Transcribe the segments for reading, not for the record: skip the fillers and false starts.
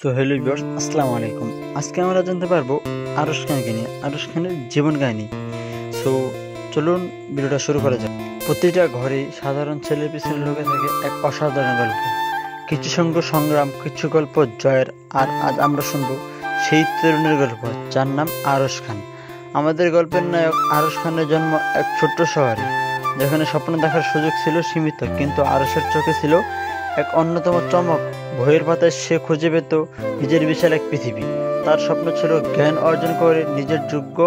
So hello viewers, আসসালামু আলাইকুম। আজকে আমরা জানতে পারবো আরশ খানকে নিয়ে, আরশ খানের জীবন কাহিনী। সো চলুন ভিডিওটা শুরু করা যাক। প্রতিটা ঘরে সাধারণ ছেলের পিছনে লুকে থাকে এক অসাধারণ গল্প, কিছু সংগ্রাম, কিছু গল্প জয়ের। আর আজ আমরা শুনবো সেই তরুণের গল্প যার নাম আরশ খান। আমাদের গল্পের নায়ক আরশ খানের জন্ম এক ছোট্ট শহরে, যেখানে স্বপ্ন দেখার সুযোগ ছিল সীমিত, কিন্তু আরশের চোখে ছিল এক অন্যতম চমক। বইয়ের পাতায় সে খুঁজে পেত নিজের বিশাল এক পৃথিবী। তার স্বপ্ন ছিল জ্ঞান অর্জন করে নিজের যোগ্য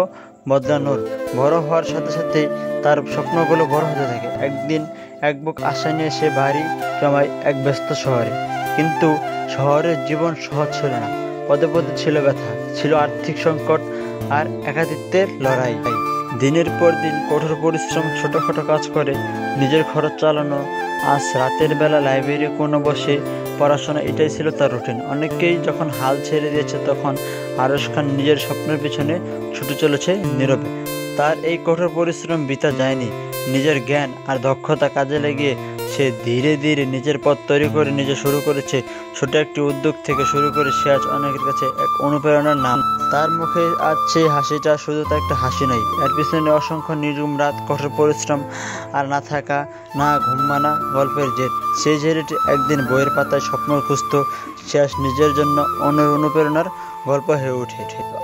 বদলানোর। বড় হওয়ার সাথে সাথে তার স্বপ্নগুলো বড় হতে থাকে। একদিন এক বুক আশা নিয়ে সে বাড়ি জমায় এক ব্যস্ত শহরে। কিন্তু শহরের জীবন সহজ ছিল না। পদে পদে ছিল ব্যথা, ছিল আর্থিক সংকট আর একাকিত্বের লড়াই। দিনের পর দিন কঠোর পরিশ্রম, ছোটখাটো কাজ করে নিজের খরচ চালানো, আজ রাতের বেলা লাইব্রেরি কোনো বসে পড়াশোনা, এটাই ছিল তার রুটিন। অনেকেই যখন হাল ছেড়ে দিয়েছে, তখন আরশ খান নিজের স্বপ্নের পিছনে ছুটে চলেছে নীরবে। তার এই কঠোর পরিশ্রম বৃথা যায়নি। নিজের জ্ঞান আর দক্ষতা কাজে লাগিয়ে সে ধীরে ধীরে নিজের পথ তৈরি করে নিজে শুরু করেছে। ছোট একটি উদ্যোগ থেকে শুরু করে সে আজ অনেকের কাছে এক অনুপ্রেরণার নাম। তার মুখে আজ সেই হাসিটা শুধু তার একটা হাসি নয়, এর পিছনে অসংখ্য নির্ঘুম রাত, কঠোর পরিশ্রম আর না থাকা, না ঘুমানা গল্পের জেদ। সেই ছেলেটি একদিন বইয়ের পাতায় স্বপ্ন খুঁজত, সে আজ নিজের জন্য অনুপ্রেরণার গল্প হয়ে ওঠে।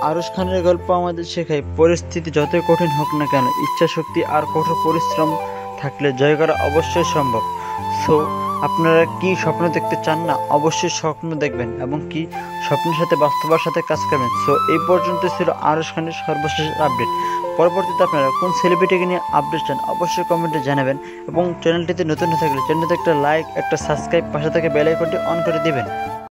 আরশ খানের গল্প আমাদের শেখায়, পরিস্থিতি যতই কঠিন হোক না কেন, ইচ্ছা শক্তি আর কঠোর পরিশ্রম থাকলে জয় করা অবশ্যই সম্ভব। সো আপনারা কি স্বপ্ন দেখতে চান না? অবশ্যই স্বপ্ন দেখবেন এবং কি স্বপ্নের সাথে বাস্তবের সাথে কাজ করবেন। সো এই পর্যন্ত ছিল আরশ খানের সর্বশেষ আপডেট। পরবর্তীতে আপনারা কোন সেলিব্রিটিকে নিয়ে আপডেট চান অবশ্যই কমেন্টে জানাবেন, এবং চ্যানেলটিতে নতুন হয়ে থাকলে চ্যানেলটিতে একটা লাইক, একটা সাবস্ক্রাইব, পাশে থেকে বেল আইকনটি অন করে দিবেন।